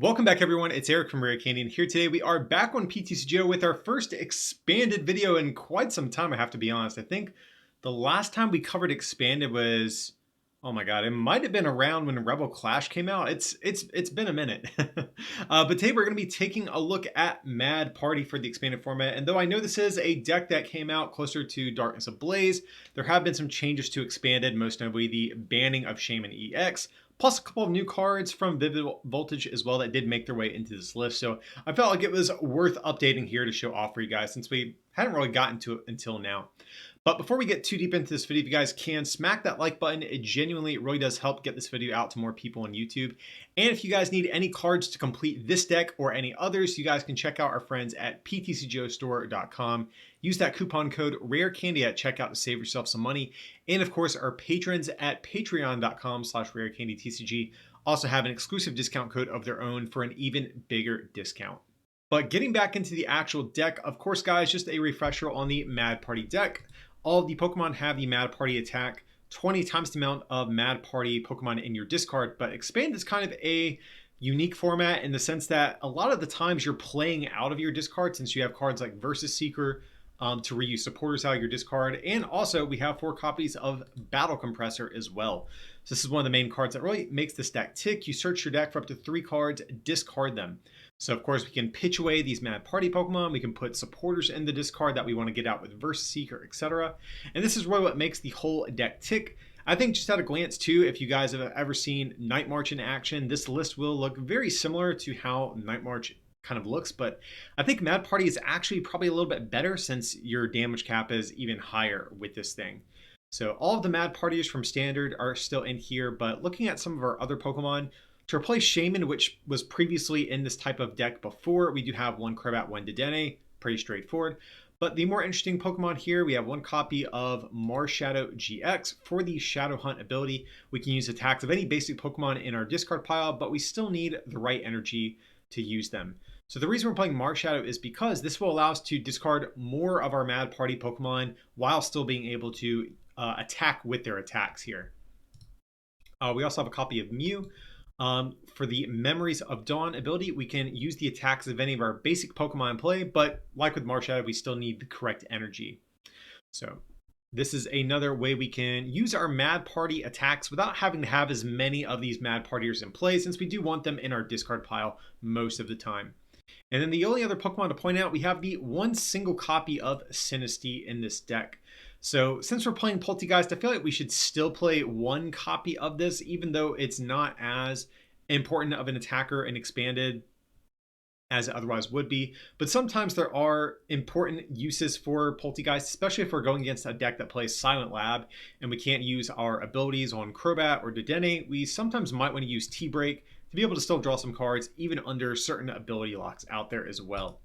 Welcome back everyone, it's Eric from Rare Candy, and here today we are back on PTCGO with our first expanded video in quite some time, I have to be honest. I think the last time we covered expanded was, oh my god, it might have been around when Rebel Clash came out. It's been a minute. But today we're going to be taking a look at Mad Party for the expanded format, and though I know this is a deck that came out closer to Darkness Ablaze, there have been some changes to expanded, most notably the banning of Shaman EX, plus a couple of new cards from Vivid Voltage as well that did make their way into this list. So I felt like it was worth updating here to show off for you guys since we hadn't really gotten to it until now. But before we get too deep into this video, if you guys can smack that like button, it genuinely really does help get this video out to more people on YouTube. And if you guys need any cards to complete this deck or any others, you guys can check out our friends at PTCGOstore.com. Use that coupon code RARECANDY at checkout to save yourself some money. And of course, our patrons at patreon.com/RareCandyTCG also have an exclusive discount code of their own for an even bigger discount. But getting back into the actual deck, of course, guys, just a refresher on the Mad Party deck. All of the Pokemon have the Mad Party attack 20 times the amount of Mad Party Pokemon in your discard, but Expand is kind of a unique format in the sense that a lot of the times you're playing out of your discard since you have cards like Versus Seeker to reuse supporters out of your discard, and also we have 4 copies of Battle Compressor as well. So this is one of the main cards that really makes this deck tick. You search your deck for up to 3 cards, discard them. So of course we can pitch away these Mad Party Pokemon, we can put supporters in the discard that we want to get out with Versus Seeker, etc. And this is really what makes the whole deck tick. I think just at a glance too, if you guys have ever seen Night March in action, this list will look very similar to how Night March kind of looks, but I think Mad Party is actually probably a little bit better since your damage cap is even higher with this thing. So all of the Mad Partiers from Standard are still in here, but looking at some of our other Pokemon, to replace Shaman, which was previously in this type of deck before, we do have 1 Crobat, 1 Dedenne, pretty straightforward. But the more interesting Pokemon here, we have 1 copy of Marshadow GX. For the Shadow Hunt ability, we can use attacks of any basic Pokemon in our discard pile, but we still need the right energy to use them. So the reason we're playing Marshadow is because this will allow us to discard more of our Mad Party Pokemon while still being able to attack with their attacks here. We also have a copy of Mew. For the Memories of Dawn ability, we can use the attacks of any of our basic Pokemon in play, but like with Marshadow, we still need the correct energy. So this is another way we can use our Mad Party attacks without having to have as many of these Mad Partiers in play, since we do want them in our discard pile most of the time. And then the only other Pokemon to point out, we have the 1 single copy of Sinistea in this deck. So since we're playing Polteageist, I feel like we should still play 1 copy of this, even though it's not as important of an attacker and expanded as it otherwise would be. But sometimes there are important uses for Polteageist, especially if we're going against a deck that plays Silent Lab and we can't use our abilities on Crobat or Dedenne. We sometimes might want to use T-Break to be able to still draw some cards, even under certain ability locks out there as well.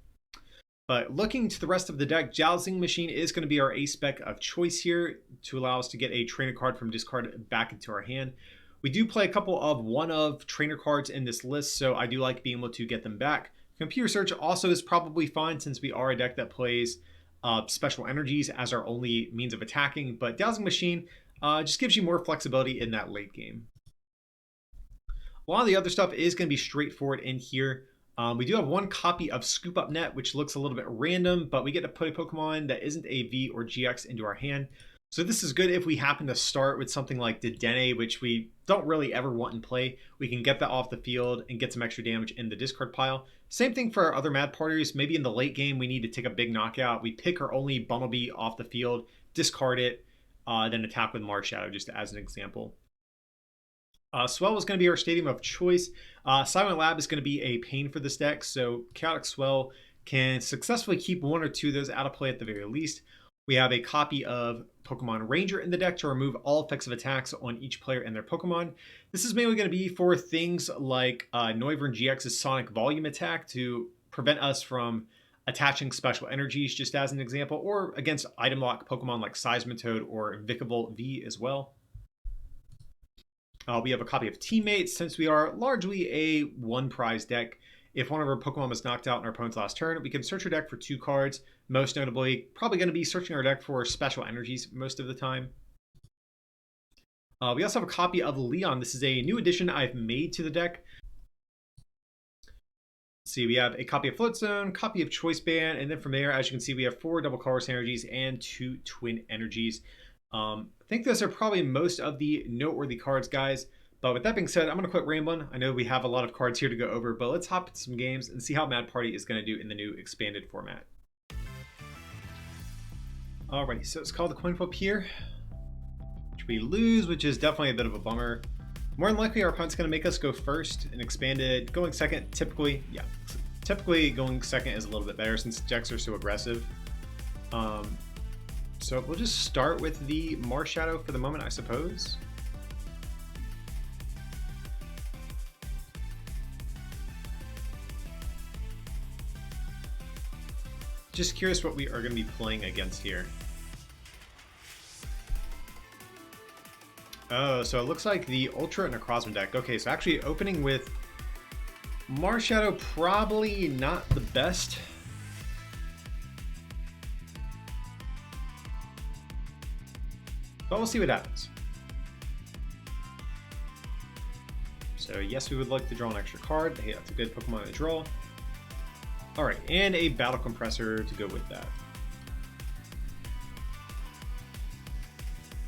But looking to the rest of the deck, Jousting Machine is going to be our A-spec of choice here to allow us to get a trainer card from discard back into our hand. We do play a couple of one-of trainer cards in this list, so I do like being able to get them back. Computer Search also is probably fine since we are a deck that plays special energies as our only means of attacking, but Jousting Machine just gives you more flexibility in that late game. A lot of the other stuff is going to be straightforward in here. We do have 1 copy of Scoop Up Net, which looks a little bit random, but we get to put a Pokemon that isn't a V or GX into our hand. So this is good if we happen to start with something like Dedenne, which we don't really ever want in play. We can get that off the field and get some extra damage in the discard pile. Same thing for our other Mad Partiers. Maybe in the late game, we need to take a big knockout. We pick our only Bumblebee off the field, discard it, then attack with Marshadow, just as an example. Swell is going to be our stadium of choice. Silent Lab is going to be a pain for this deck, so Chaotic Swell can successfully keep 1 or 2 of those out of play at the very least. We have a copy of Pokemon Ranger in the deck to remove all effects of attacks on each player and their Pokemon. This is mainly going to be for things like Noivern GX's Sonic Volume attack to prevent us from attaching special energies, just as an example, or against item lock Pokemon like Seismitoad or Vikavolt V as well. We have a copy of Teammates, since we are largely a 1 prize deck. If one of our Pokemon was knocked out in our opponent's last turn, we can search our deck for 2 cards. Most notably, probably going to be searching our deck for special energies most of the time. We also have a copy of Leon. This is a new addition I've made to the deck. See, we have a copy of Float Zone, copy of Choice Band, and then from there, as you can see, we have 4 double color synergies and 2 twin energies. I think those are probably most of the noteworthy cards, guys. But with that being said, I'm going to quit rambling. I know we have a lot of cards here to go over, but let's hop into some games and see how Mad Party is going to do in the new expanded format. Alrighty, so it's called the coin flip here, which we lose, which is definitely a bit of a bummer. More than likely, our opponent's going to make us go first and expanded. Going second, typically going second is a little bit better since decks are so aggressive. So we'll just start with the Marshadow for the moment, I suppose. Just curious what we are going to be playing against here. Oh, so it looks like the Ultra Necrozma deck. Okay, so actually opening with Marshadow, probably not the best. But we'll see what happens. So yes, we would like to draw an extra card. Hey, that's a good Pokemon to draw. Alright, and a Battle Compressor to go with that.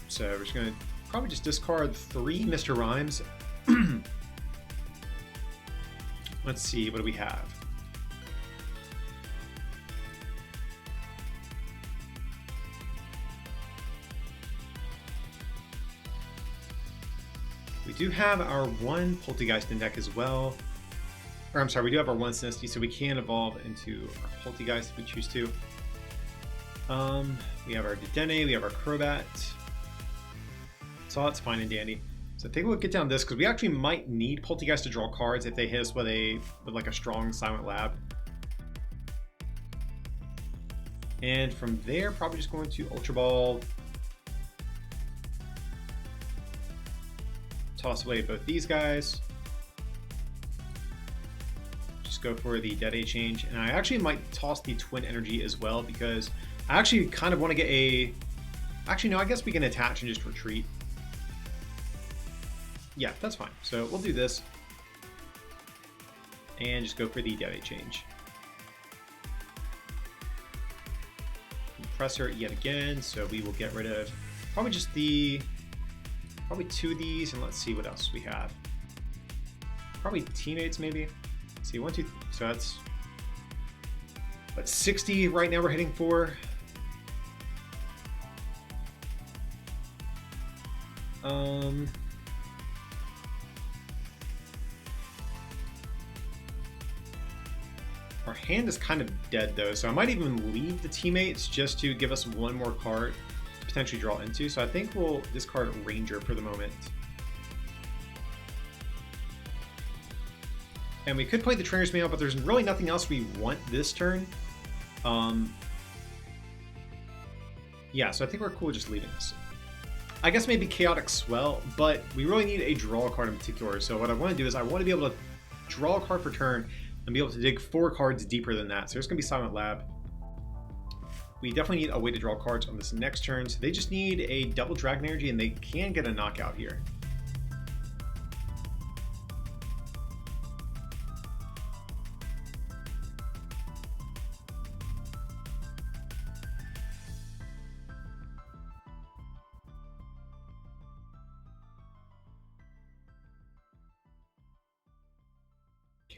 So we're just going to probably just discard 3 Mr. Rhymes. Let's see, what do we have? We do have our 1 Poltergeist in deck as well. Or I'm sorry, we do have our 1 Sinisty, so we can evolve into our Poltergeist if we choose to. We have our Dedenne, we have our Crobat. So that's fine and dandy. So I think we'll get down this because we actually might need Poltergeist to draw cards if they hit us with like a strong Silent Lab. And from there, probably just going to Ultra Ball. Toss away both these guys. Just go for the Dead Age change. And I actually might toss the Twin Energy as well because I actually kind of want to get a... Actually, no, I guess we can attach and just retreat. Yeah, that's fine. So we'll do this. And just go for the Dead Age change. Compressor yet again, so we will get rid of probably just probably 2 of these, and let's see what else we have. Probably Teammates, maybe. Let's see, 1, 2, 3. So that's 60 right now we're hitting for. Our hand is kind of dead though, so I might even leave the Teammates just to give us 1 more card to potentially draw into. So I think we'll discard Ranger for the moment. And we could play the Trainer's Mail, but there's really nothing else we want this turn. Yeah, so I think we're cool just leaving this. I guess maybe Chaotic Swell, but we really need a draw card in particular. So what I want to do is I want to be able to draw a card per turn and be able to dig 4 cards deeper than that. So there's going to be Silent Lab. We definitely need a way to draw cards on this next turn. So they just need a double Dragon Energy and they can get a knockout here.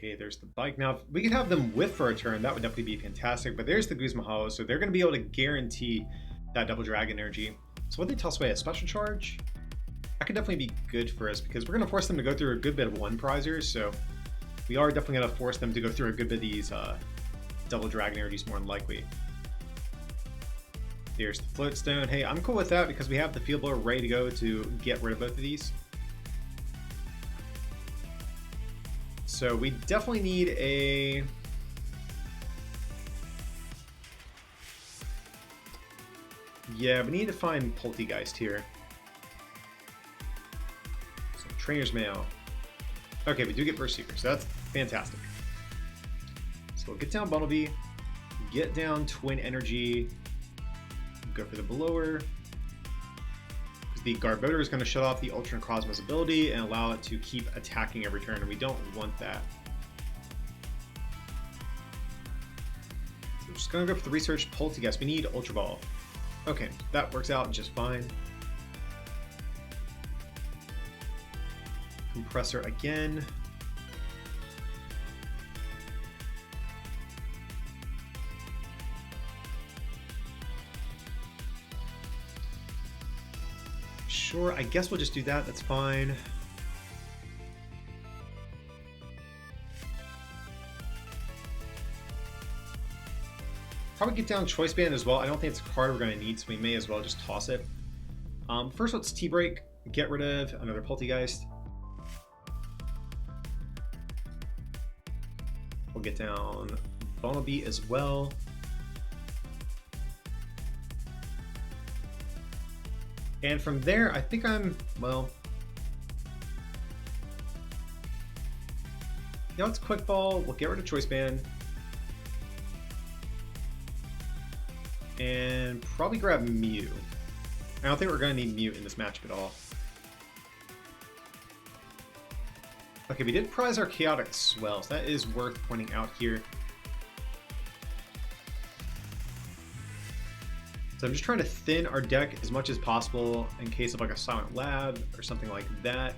Okay, there's the Bike. Now, if we could have them whiff for a turn, that would definitely be fantastic. But there's the Guzma Hollow, so they're going to be able to guarantee that double Dragon Energy. So what they toss away, a Special Charge? That could definitely be good for us because we're going to force them to go through a good bit of 1-prizers. So we are definitely going to force them to go through a good bit of these double Dragon Energies more than likely. There's the Float Stone. Hey, I'm cool with that because we have the Field Blower ready to go to get rid of both of these. So we definitely need a... Yeah, we need to find Poltergeist here. So Trainer's Mail. Okay, we do get Burst Seeker, so that's fantastic. So we'll get down Bumblebee, get down Twin Energy, go for the Blower. The Garbodor is going to shut off the Ultra Necrozma's ability and allow it to keep attacking every turn, and we don't want that. Just gonna go for the research Poltergeist. We need Ultra Ball. Okay, that works out just fine. Compressor again. Sure, I guess we'll just do that. That's fine. Probably get down Choice Band as well. I don't think it's a card we're going to need, so we may as well just toss it. First, let's T-Break. Get rid of another Poltergeist. We'll get down Bumblebee as well. And from there, I think well... Yeah, let's Quick Ball. We'll get rid of Choice Band. And probably grab Mew. I don't think we're going to need Mew in this matchup at all. Okay, we did prize our Chaotic Swell, so that is worth pointing out here. So I'm just trying to thin our deck as much as possible in case of like a Silent Lab or something like that.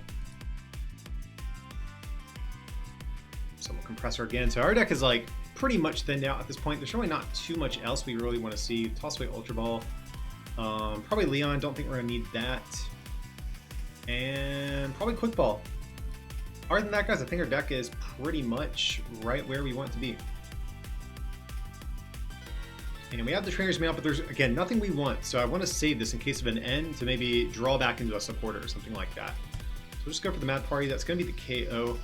So we'll Compressor again. So our deck is like pretty much thinned out at this point. There's really not too much else we really want to see. Toss away Ultra Ball. Probably Leon. Don't think we're going to need that. And probably Quick Ball. Other than that, guys, I think our deck is pretty much right where we want it to be. And we have the Trainer's Mail, but there's, again, nothing we want. So I want to save this in case of an end to maybe draw back into a supporter or something like that. So we'll just go for the Mad Party. That's going to be the KO.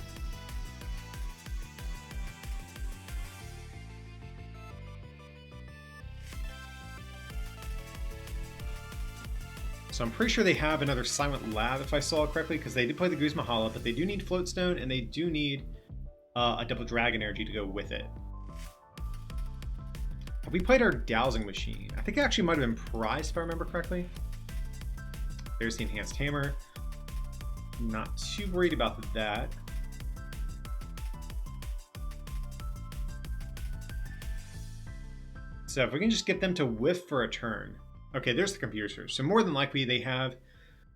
So I'm pretty sure they have another Silent Lab, if I saw it correctly, because they did play the Guzma Hala, but they do need Floatstone, and they do need a Double Dragon Energy to go with it. Have we played our Dowsing Machine? I think it actually might have been prized, if I remember correctly. There's the Enhanced Hammer. Not too worried about that. So if we can just get them to whiff for a turn. Okay, there's the computer search. So more than likely they have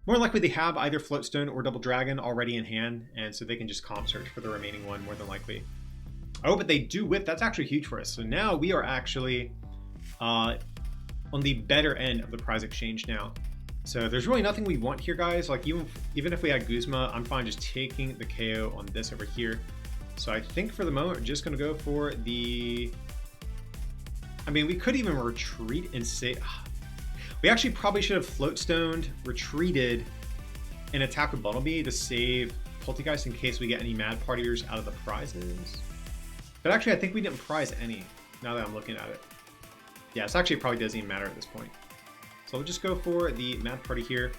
either Floatstone or Double Dragon already in hand, and so they can just comp search for the remaining one more than likely. Oh, but they do whiff. That's actually huge for us. So now we are actually on the better end of the prize exchange now. So there's really nothing we want here, guys. Like even if we had Guzma, I'm fine just taking the KO on this over here. So I think for the moment we're just gonna go for the. I mean, we could even retreat and say. We actually probably should have Floatstoned, retreated, and attacked with Bumblebee to save Poltergeist in case we get any Mad Partiers out of the prizes. But actually, I think we didn't prize any, now that I'm looking at it. Yeah, it's actually probably doesn't even matter at this point. So we'll just go for the Mad Party here.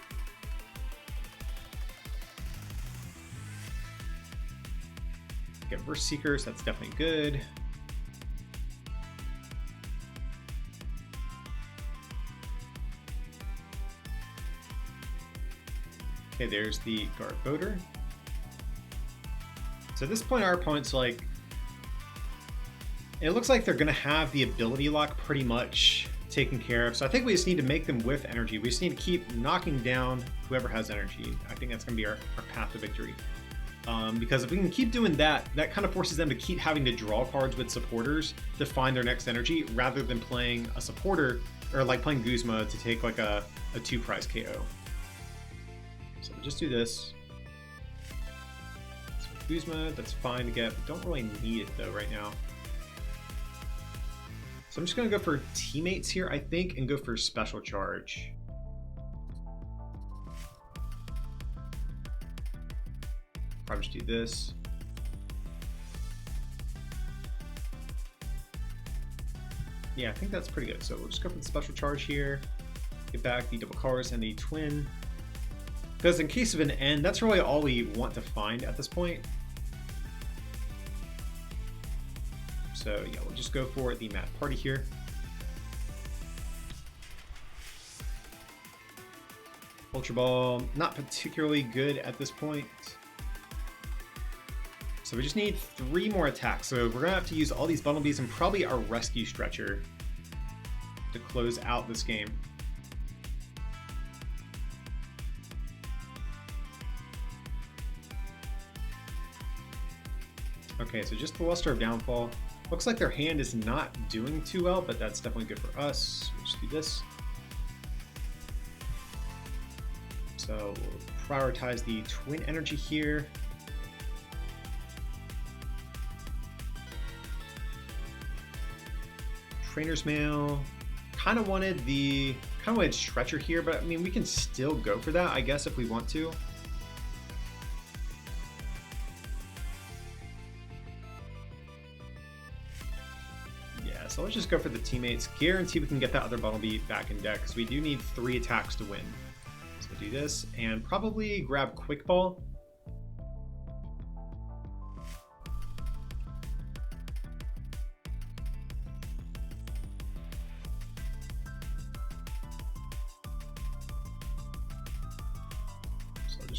Get Verse Seekers, that's definitely good. Okay, there's the Guard Voter. So at this point, our opponent's like, it looks like they're going to have the ability lock pretty much taken care of. So I think we just need to make them whiff energy. We just need to keep knocking down whoever has energy. I think that's going to be our path to victory. Because if we can keep doing that, that kind of forces them to keep having to draw cards with supporters to find their next energy, rather than playing a supporter, or like playing Guzma to take like a 2-prize KO. So we'll just do this. So Guzma, that's fine to get. We don't really need it though right now. So I'm just going to go for Teammates here, I think, and go for Special Charge. Probably just do this. Yeah, I think that's pretty good. So we'll just go for the Special Charge here. Get back the Double Cars and the Twin. Because in case of an end, that's really all we want to find at this point. So yeah, we'll just go for the Mad Party here. Ultra Ball, not particularly good at this point. So we just need 3 more attacks. So we're gonna have to use all these Bumblebees and probably our Rescue Stretcher to close out this game. Okay, so just the Luster of Downfall. Looks like their hand is not doing too well, but that's definitely good for us. We'll just do this. So we'll prioritize the Twin Energy here. Trainer's Mail. Kind of wanted Stretcher here, but I mean, we can still go for that, I guess, if we want to. Yeah, so let's just go for the teammates. Guarantee we can get that other Bumblebee back in deck, because we do need 3 attacks to win. So we'll do this, and probably grab Quick Ball.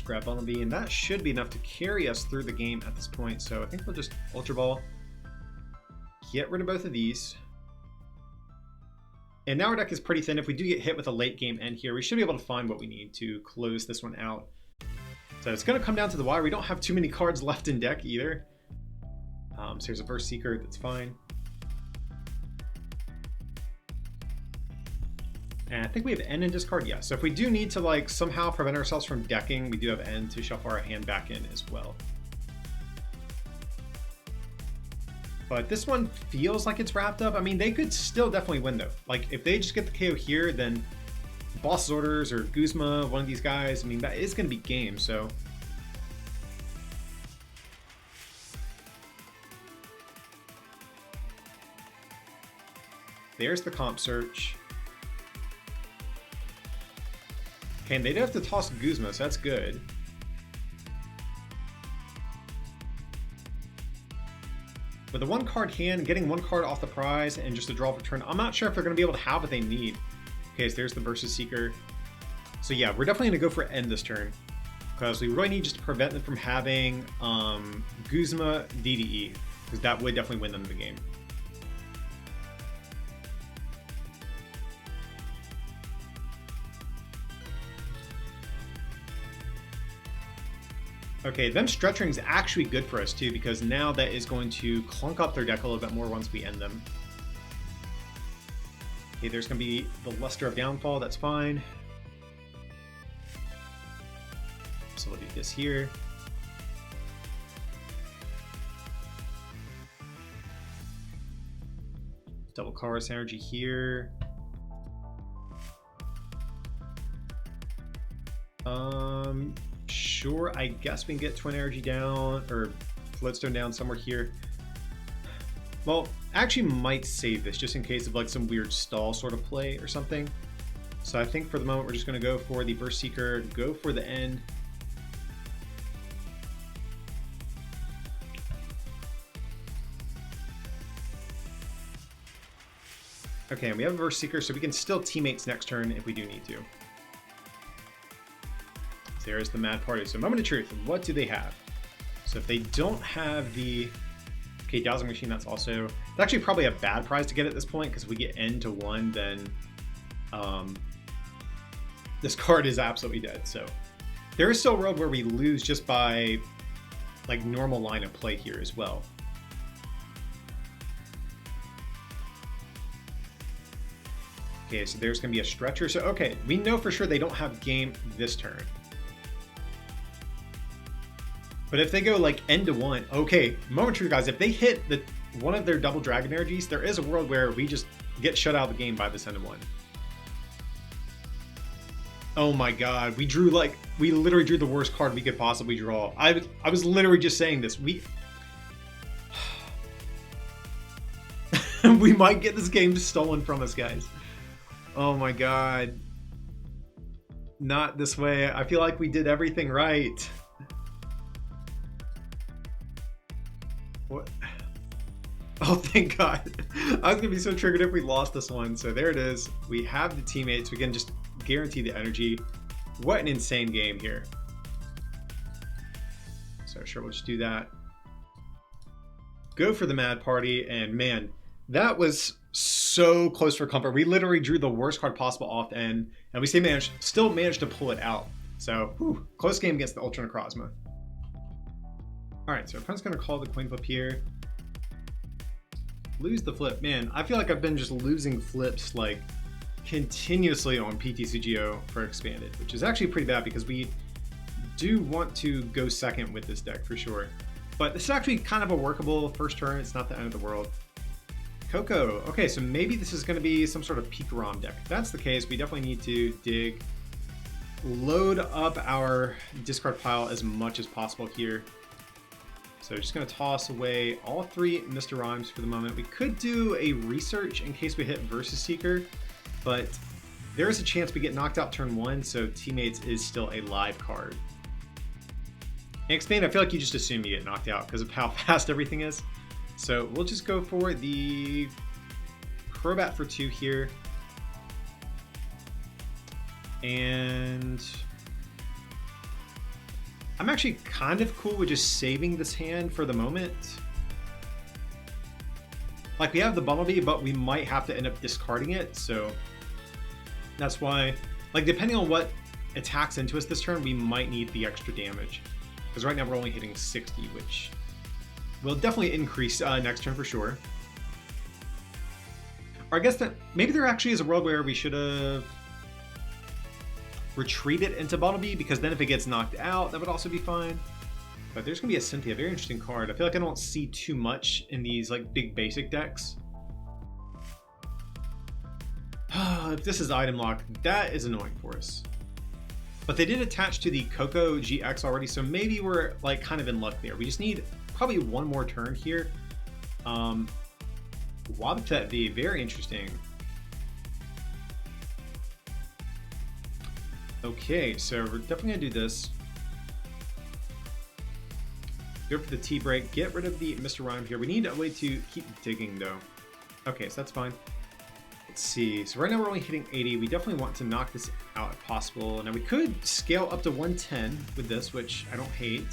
Grab Bumblebee, and that should be enough to carry us through the game at this point. So I think we'll just Ultra Ball, get rid of both of these. And now our deck is pretty thin. If we do get hit with a late game end here, we should be able to find what we need to close this one out. So it's going to come down to the wire. We don't have too many cards left in deck either. So here's a Burst Seeker, that's fine. And I think we have N in discard, yeah. So if we do need to like somehow prevent ourselves from decking, we do have N to shuffle our hand back in as well. But this one feels like it's wrapped up. I mean, they could still definitely win though. Like if they just get the KO here, then Boss's Orders or Guzma, one of these guys, I mean, that is going to be game, so. There's the comp search. Okay, and they do have to toss Guzma, so that's good. With a 1-card hand, getting 1 card off the prize and just a draw for turn, I'm not sure if they're going to be able to have what they need. Okay, so there's the Versus Seeker. So yeah, we're definitely going to go for end this turn, because we really need just to prevent them from having Guzma DDE, because that would definitely win them the game. Okay, them stretching is actually good for us too, because now that is going to clunk up their deck a little bit more once we end them. Okay, there's going to be the Luster of Downfall, that's fine. So we'll do this here. Double Chorus Energy here. Sure, I guess we can get Twin Energy down, or Floatstone down somewhere here. Well, actually might save this just in case of like some weird stall sort of play or something. So I think for the moment we're just going to go for the Burst Seeker, go for the end. Okay, and we have a Burst Seeker, so we can still teammates next turn if we do need to. There's the Mad Party. So Moment of Truth, what do they have? So if they don't have the... Okay, Dazzling Machine, that's also... It's actually probably a bad prize to get at this point, because if we get N to 1, then this card is absolutely dead. So there is still a world where we lose just by like normal line of play here as well. Okay, so there's going to be a Stretcher. So okay, we know for sure they don't have game this turn. But if they go like N to 1, okay, Moment of Truth, guys, if they hit one of their double Dragon Energies, there is a world where we just get shut out of the game by this N to 1. Oh my god, we literally drew the worst card we could possibly draw. I was literally just saying this. We might get this game stolen from us, guys. Oh my god. Not this way. I feel like we did everything right. What? Oh, thank God. I was going to be so triggered if we lost this one. So there it is. We have the teammates. We can just guarantee the energy. What an insane game here. So sure, we'll just do that. Go for the Mad Party. And man, that was so so close for comfort. We literally drew the worst card possible off, and we still managed to pull it out. So, whew, close game against the Ultra Necrozma. All right, so our opponent's gonna call the coin flip here. Lose the flip. Man, I feel like I've been just losing flips like continuously on PTCGO for Expanded, which is actually pretty bad because we do want to go second with this deck for sure. But this is actually kind of a workable first turn. It's not the end of the world. Coco. Okay, so maybe this is going to be some sort of peak ROM deck. If that's the case, we definitely need to dig, load up our discard pile as much as possible here. So just going to toss away all 3 Mr. Rhymes for the moment. We could do a research in case we hit Versus Seeker, but there is a chance we get knocked out turn 1, so Teammates is still a live card. And Expand, I feel like you just assume you get knocked out because of how fast everything is. So we'll just go for the Crobat for 2 here. And I'm actually kind of cool with just saving this hand for the moment. Like, we have the Bumblebee, but we might have to end up discarding it, so that's why, like, depending on what attacks into us this turn, we might need the extra damage. Because right now we're only hitting 60, which will definitely increase next turn for sure. Or I guess that maybe there actually is a world where we should have retreated into Bumblebee, because then if it gets knocked out, that would also be fine. But there's going to be a Cynthia, very interesting card. I feel like I don't see too much in these like big basic decks. If this is item lock, that is annoying for us. But they did attach to the Coco GX already, so maybe we're like kind of in luck there. We just need probably one more turn here. Wobbuffet V, very interesting. Okay, so we're definitely gonna do this. Go for the T break, get rid of the Mr. Rhyme here. We need a way to keep digging though. Okay, so that's fine. Let's see, so right now we're only hitting 80. We definitely want to knock this out if possible. Now we could scale up to 110 with this, which I don't hate.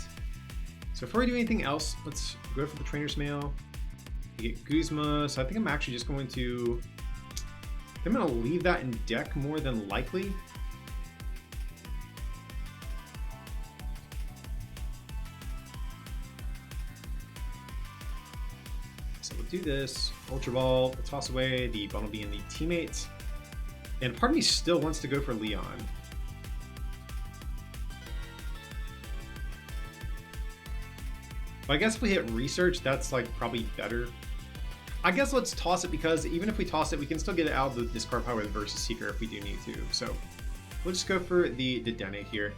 So before we do anything else, let's go for the Trainer's Mail. We get Guzma, so I think I'm actually just going to, I'm gonna leave that in deck more than likely. So we'll do this, Ultra Ball, we'll toss away the Bumblebee and the Teammates. And part of me still wants to go for Leon. But I guess if we hit Research, that's like probably better. I guess let's toss it, because even if we toss it, we can still get it out of the discard pile with Versus Seeker if we do need to. So we'll just go for the Dedenne here.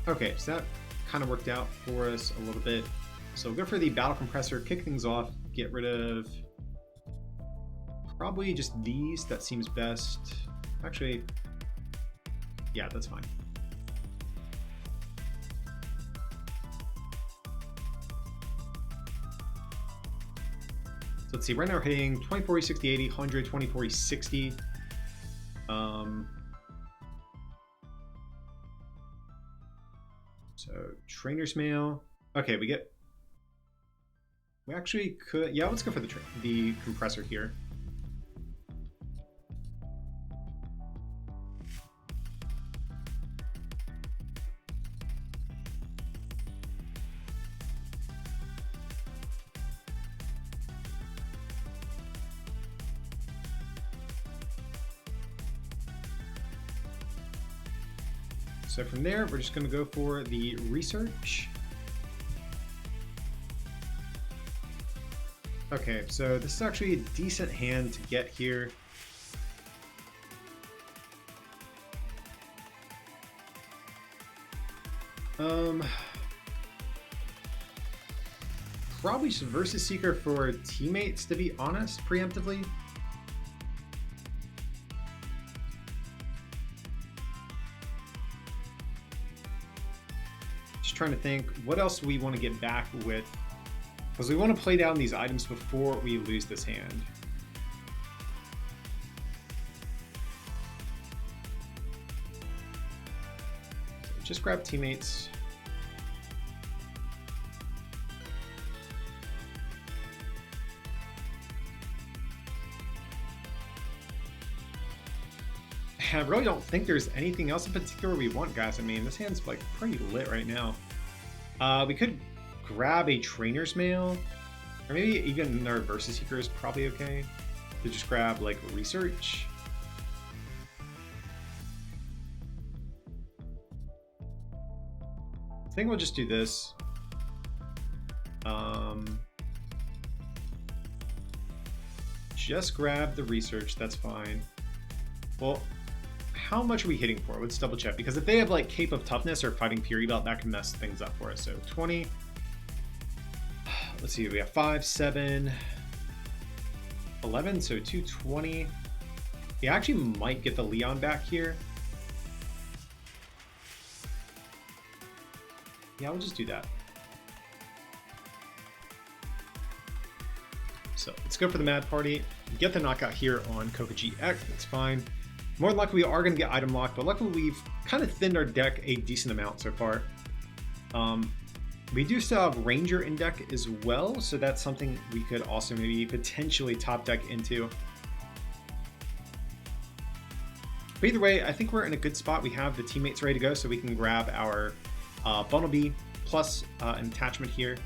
Okay, so that kind of worked out for us a little bit. So we'll go for the Battle Compressor, kick things off, get rid of probably just these. That seems best. Actually, yeah, that's fine. So let's see, right now we're hitting 20, 40, 60, 80, 100, 20, 40, 60. So Trainer's Mail. Okay, we actually could, yeah, let's go for the compressor here. So from there, we're just going to go for the Research. Okay, so this is actually a decent hand to get here. Probably just Versus Seeker for Teammates, to be honest, preemptively. Trying to think what else we want to get back with, because we want to play down these items before we lose this hand. So just grab Teammates. I really don't think there's anything else in particular we want, guys. I mean, this hand's like pretty lit right now. We could grab a Trainer's Mail, or maybe even our Versus Seeker is probably okay. To just grab like Research. I think we'll just do this. Just grab the Research, that's fine. Well, how much are we hitting for? Let's double check, because if they have like Cape of Toughness or Fighting Fury Belt, that can mess things up for us. So 20. Let's see, we have 5, 7, 11, so 220. He actually might get the Leon back here. Yeah, we'll just do that. So let's go for the Mad Party. Get the knockout here on Coca GX. That's fine. More than likely, we are going to get item locked, but luckily we've kind of thinned our deck a decent amount so far. We do still have Ranger in deck as well, so that's something we could also maybe potentially top deck into. But either way, I think we're in a good spot. We have the teammates ready to go, so we can grab our Bumblebee plus an attachment here.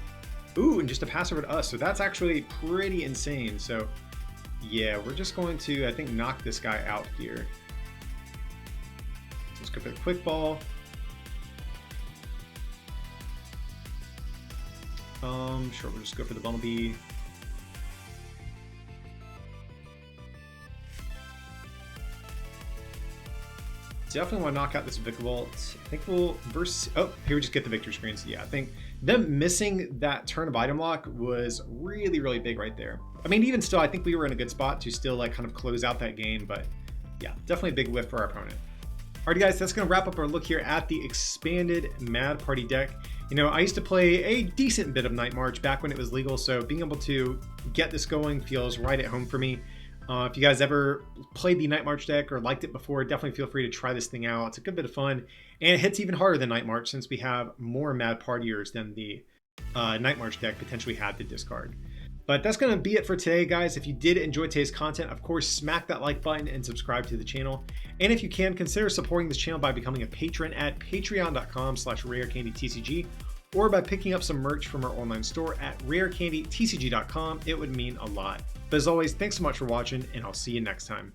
Ooh, and just a pass over to us. So that's actually pretty insane. So yeah, we're just going to, I think, knock this guy out here. So let's go for the quick ball. Sure, we'll just go for the Bumblebee. Definitely want to knock out this Vikavolt. I think we'll verse. Oh, here we just get the victory screen. So yeah, I think them missing that turn of item lock was really, really big right there. I mean, even still, I think we were in a good spot to still like kind of close out that game. But yeah, definitely a big whiff for our opponent. Alrighty, guys, that's going to wrap up our look here at the expanded Mad Party deck. You know, I used to play a decent bit of Night March back when it was legal, so being able to get this going feels right at home for me. If you guys ever played the Night March deck or liked it before, definitely feel free to try this thing out. It's a good bit of fun, and it hits even harder than Night March since we have more Mad Partiers than the Night March deck potentially had to discard. But that's going to be it for today, guys. If you did enjoy today's content, of course, smack that like button and subscribe to the channel. And if you can, consider supporting this channel by becoming a patron at patreon.com/rarecandytcg or by picking up some merch from our online store at rarecandytcg.com. It would mean a lot. But as always, thanks so much for watching, and I'll see you next time.